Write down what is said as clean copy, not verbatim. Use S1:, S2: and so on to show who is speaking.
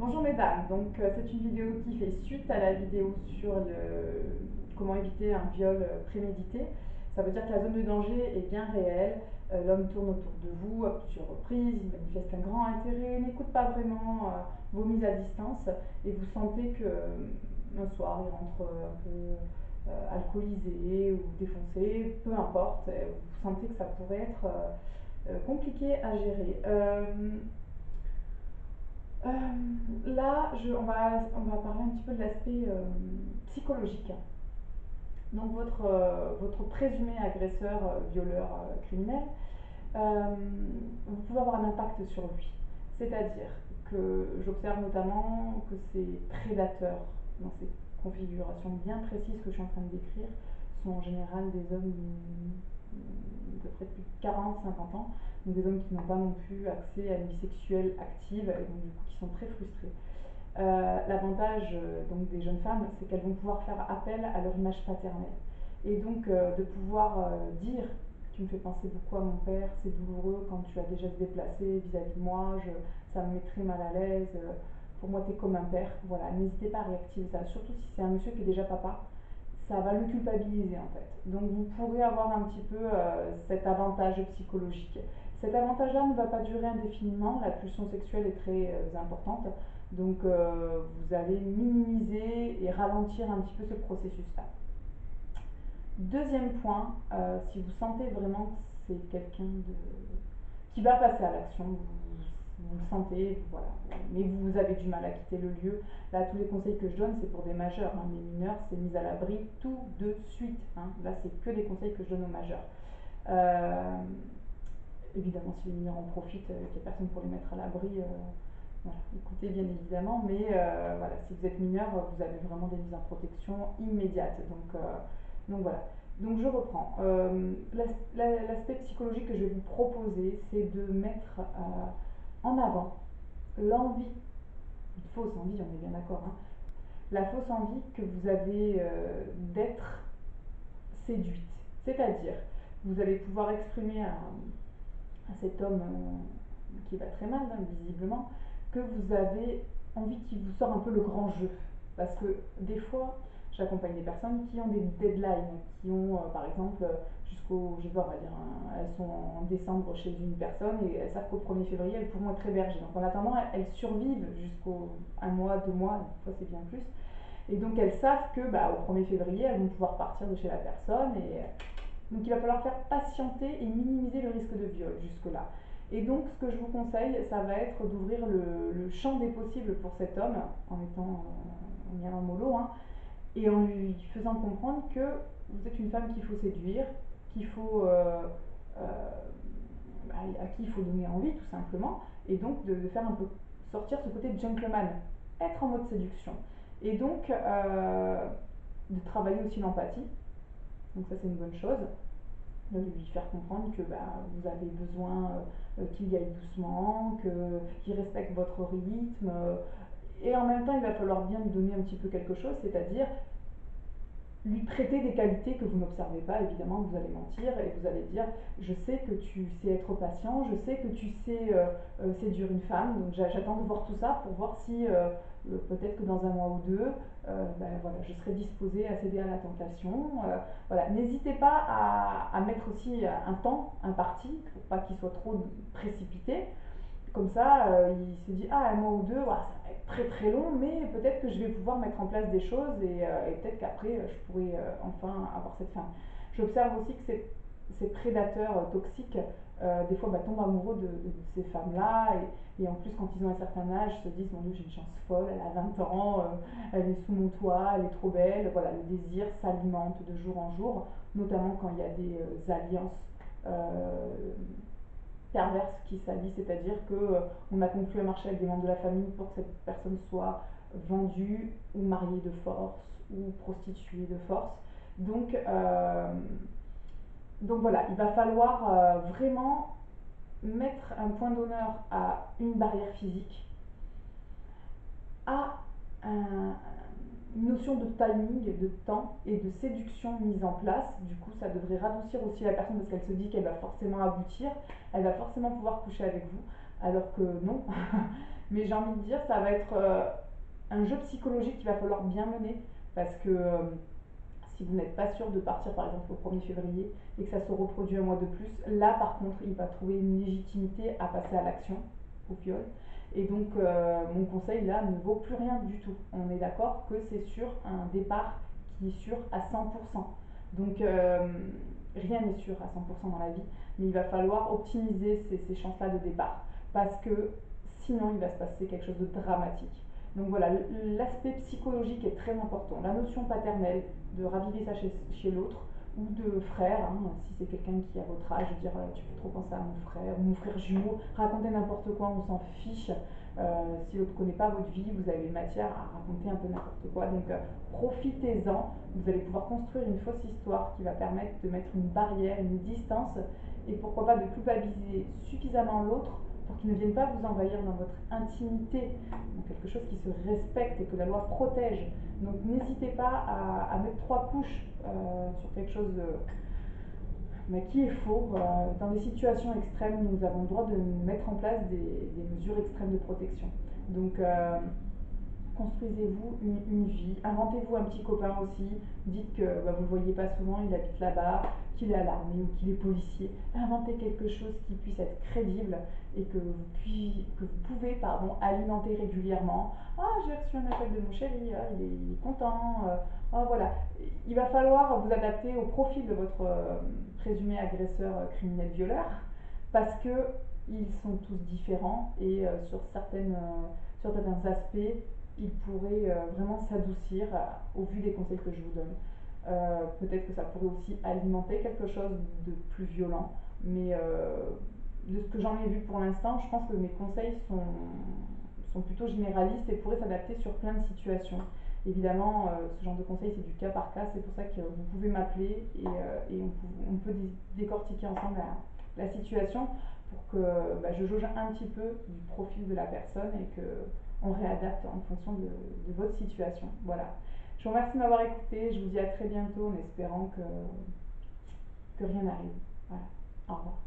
S1: Bonjour mesdames, c'est une vidéo qui fait suite à la vidéo sur comment éviter un viol prémédité. Ça veut dire que la zone de danger est bien réelle. L'homme tourne autour de vous à plusieurs reprises, il manifeste un grand intérêt, n'écoute pas vraiment vos mises à distance et vous sentez que un soir il rentre un peu alcoolisé ou défoncé, peu importe, vous sentez que ça pourrait être compliqué à gérer. Euh, on va parler un petit peu de l'aspect psychologique. Donc, votre présumé agresseur, violeur, criminel, euh, vous pouvez avoir un impact sur lui. C'est-à-dire que j'observe notamment que ces prédateurs, dans ces configurations bien précises que je suis en train de décrire, sont en général des hommes de près de plus de 40-50 ans, donc des hommes qui n'ont pas non plus accès à une vie sexuelle active et donc du coup qui sont très frustrés. L'avantage donc des jeunes femmes, c'est qu'elles vont pouvoir faire appel à leur image paternelle. Et donc de pouvoir dire tu me fais penser beaucoup à mon père, c'est douloureux quand tu as des gestes déplacés vis-à-vis de moi, ça me met très mal à l'aise, pour moi t'es comme un père. Voilà, n'hésitez pas à réactiver ça, surtout si c'est un monsieur qui est déjà papa, ça va le culpabiliser en fait. Donc vous pourrez avoir un petit peu cet avantage psychologique. Cet avantage-là ne va pas durer indéfiniment, la pulsion sexuelle est très importante, donc vous allez minimiser et ralentir un petit peu ce processus-là. Deuxième point, si vous sentez vraiment que c'est quelqu'un qui va passer à l'action, vous le sentez, voilà, mais vous avez du mal à quitter le lieu. Là, tous les conseils que je donne, c'est pour des majeurs. Hein. Les mineurs, c'est mise à l'abri tout de suite. Hein. Là, c'est que des conseils que je donne aux majeurs. Euh, Évidemment, si les mineurs en profitent, qu'il n'y a personne pour les mettre à l'abri, voilà, écoutez bien évidemment, mais voilà, si vous êtes mineur, vous avez vraiment des mises en protection immédiates. Donc voilà. Donc je reprends. L'aspect psychologique que je vais vous proposer, c'est de mettre en avant l'envie, une fausse envie, on est bien d'accord, hein, la fausse envie que vous avez d'être séduite. C'est-à-dire, vous allez pouvoir exprimer à cet homme qui va très mal, hein, visiblement, que vous avez envie qu'il vous sorte un peu le grand jeu. Parce que des fois, j'accompagne des personnes qui ont des deadlines, qui ont par exemple jusqu'au, je sais pas, on va dire, elles sont en décembre chez une personne et elles savent qu'au 1er février, elles pourront être hébergées. Donc en attendant, elles survivent jusqu'au un mois, 2 mois, des fois c'est bien plus. Et donc elles savent que au 1er février, elles vont pouvoir partir de chez la personne et donc il va falloir faire patienter et minimiser le risque de viol jusque-là. Et donc ce que je vous conseille, ça va être d'ouvrir le champ des possibles pour cet homme, en y allant mollo, hein, et en lui faisant comprendre que vous êtes une femme qu'il faut séduire, qu'il faut, à qui il faut donner envie tout simplement, et donc de faire un peu sortir ce côté gentleman, être en mode séduction. Et donc de travailler aussi l'empathie, donc ça c'est une bonne chose, de lui faire comprendre que vous avez besoin qu'il y aille doucement, qu'il respecte votre rythme. Et en même temps, il va falloir bien lui donner un petit peu quelque chose, c'est-à-dire lui prêter des qualités que vous n'observez pas, évidemment, vous allez mentir et vous allez dire je sais que tu sais être patient, je sais que tu sais séduire une femme, donc j'attends de voir tout ça pour voir si peut-être que dans un mois ou deux, voilà, je serai disposée à céder à la tentation. Voilà. N'hésitez pas à mettre aussi un temps imparti, pour pas qu'il soit trop précipité. Comme ça, il se dit ah un mois ou deux, ouah, ça va être très très long, mais peut-être que je vais pouvoir mettre en place des choses et peut-être qu'après je pourrai enfin avoir cette fin. J'observe aussi que ces prédateurs toxiques, des fois tombent amoureux de ces femmes-là et en plus quand ils ont un certain âge se disent mon Dieu j'ai une chance folle, elle a 20 ans, elle est sous mon toit, elle est trop belle. Voilà, le désir s'alimente de jour en jour, notamment quand il y a des alliances perverse qui s'allie, c'est-à-dire que on a conclu un marché avec des membres de la famille pour que cette personne soit vendue ou mariée de force ou prostituée de force. Donc, euh, donc voilà, il va falloir vraiment mettre un point d'honneur à une barrière physique, à une notion de timing, de temps et de séduction mise en place. Du coup, ça devrait radoucir aussi la personne parce qu'elle se dit qu'elle va forcément aboutir, elle va forcément pouvoir coucher avec vous. alors que non. Mais j'ai envie de dire, ça va être un jeu psychologique qu'il va falloir bien mener, parce que si vous n'êtes pas sûr de partir par exemple au 1er février et que ça se reproduit un mois de plus, là par contre il va trouver une légitimité à passer à l'action, au viol. Et donc mon conseil là ne vaut plus rien du tout. On est d'accord que c'est sur un départ qui est sûr à 100%. Donc rien n'est sûr à 100% dans la vie, mais il va falloir optimiser ces chances-là de départ, parce que sinon il va se passer quelque chose de dramatique. Donc voilà, l'aspect psychologique est très important. La notion paternelle, de raviver ça chez l'autre, ou de frère, hein, si c'est quelqu'un qui a votre âge, dire tu fais trop penser à mon frère, ou mon frère jumeau, raconter n'importe quoi, on s'en fiche. Si l'autre ne connaît pas votre vie, vous avez matière à raconter un peu n'importe quoi. Donc profitez-en, vous allez pouvoir construire une fausse histoire qui va permettre de mettre une barrière, une distance, et pourquoi pas de culpabiliser suffisamment l'autre pour qu'il ne vienne pas vous envahir dans votre intimité, donc quelque chose qui se respecte et que la loi protège. Donc n'hésitez pas à mettre 3 couches sur quelque chose mais qui est faux. Dans des situations extrêmes, nous avons le droit de mettre en place des mesures extrêmes de protection. Donc construisez-vous une vie, inventez-vous un petit copain aussi, dites que bah, vous ne le voyez pas souvent, il habite là-bas, qu'il est à l'armée ou qu'il est policier, inventez quelque chose qui puisse être crédible et que vous pouvez alimenter régulièrement. Ah, j'ai reçu un appel de mon chéri, ah, il est content, ah, voilà. Il va falloir vous adapter au profil de votre présumé agresseur criminel violeur, parce que ils sont tous différents et sur certains aspects, il pourrait vraiment s'adoucir au vu des conseils que je vous donne. Peut-être que ça pourrait aussi alimenter quelque chose de plus violent, mais de ce que j'en ai vu pour l'instant, je pense que mes conseils sont plutôt généralistes et pourraient s'adapter sur plein de situations. Évidemment, ce genre de conseils, c'est du cas par cas, c'est pour ça que vous pouvez m'appeler et on peut décortiquer ensemble la situation pour que bah, je jauge un petit peu du profil de la personne et que on réadapte en fonction de votre situation. Voilà. Je vous remercie de m'avoir écouté. Je vous dis à très bientôt en espérant que rien n'arrive. Voilà. Au revoir.